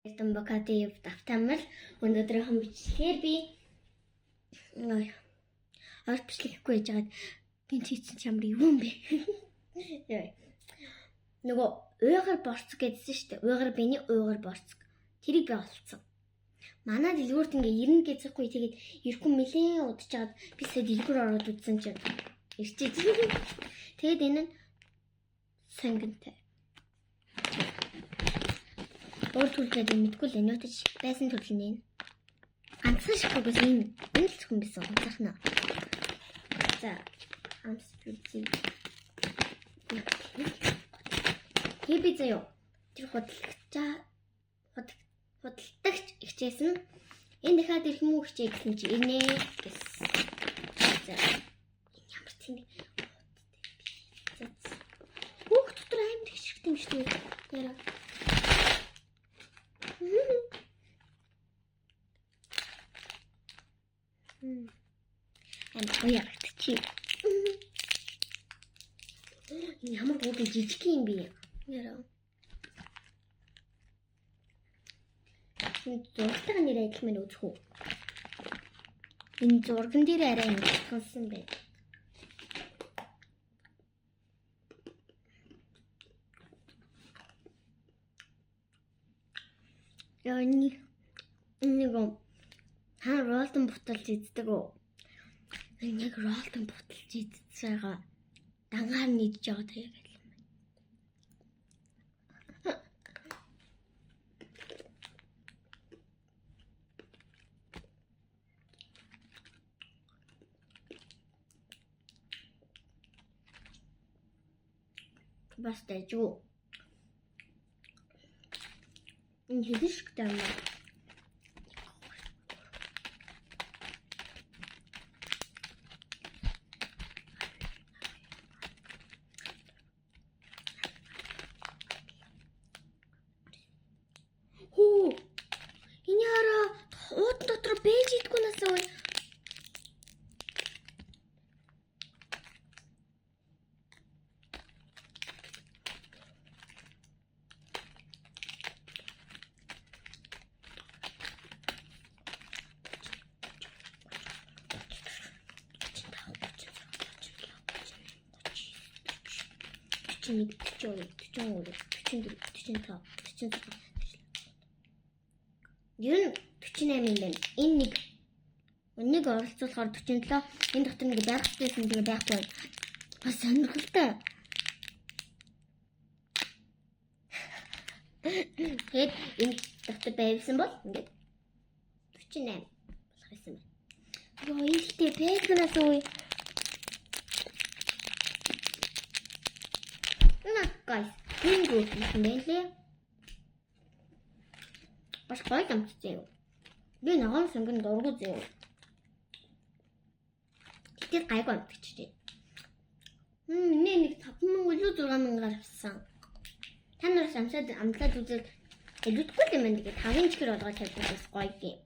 Бокатив давтамал өнөөдрийнхэн бичлэгээр би орт бичлэхгүй яж байгаад гинт хийсэн ямар юм бэ? Нөгөө уйгар борцог гэдсэн шүү дээ. Уйгар биний уйгар борцог. Тэрийг би олцсон. Манай дэлгүүрт ингээ 90 гэзэхгүй тэгээд ирэхгүй нэлээд удаж чаад би сая дэлгүүр ороод үзсэн чинь ирчиж. Тэгээд энэ нь сангинтай. Өөр төлөвлөд мэдгүй л нөтөж байсан төлөвлөнэ. Ганцхан шиггүйс энэ л зөвхөн бисэн онцохно. За амс үзье. Хэби заяо. Тэр худалдагч ихчээсэн энэ дахиад ирэх мүү хичээ гэсэн чи ирнэ гэсэн. За энэ ямар тийм хүүхд дотор аим тэгшигт юм шүү дээ. Яра. Оягт чи. Ямар гоо жижиг юм бэ? Яра. Энэ зургатаа нэр адил мэн үзэх үү? Энэ зурган дээр арай ингэсэн бай. Яни нэг хаа ролтон буталж иддэг үү? Яг ролтон буталж идчихэйгаа дангаар нийдж байгаа тэгээд юм. Бас дэжүү. Энэ хэдишгтэй юм аа. Хөө. Энэ хараа ууд дотор бэж идгүй насаа уу? Нэг 42, 44, 45, 46. Ер нь 48 юм байна. Энэ нэг оролцуулахаар 47. Энэ дотор нэг байх хэрэгтэйсэн тэгээ байхгүй. Бас сонирхолтой. Тэгэд энэ дотор байвсан бол ингээд 48 болох юм байна. Йоо ихтэй пэкнаас уу. Guys, энэ гоо юм нэлээ. Бас гоё юм чий. Би ногоон сонгон дургу зөө. Тэр гайгүй юм чий. Нэг 5,000 илүү 6,000-аар авсан. Та нараас амлаад үзэл илүүдгүй юм байна. Тэгээд 5 инчээр болгоод тавьчихсан гоё юм.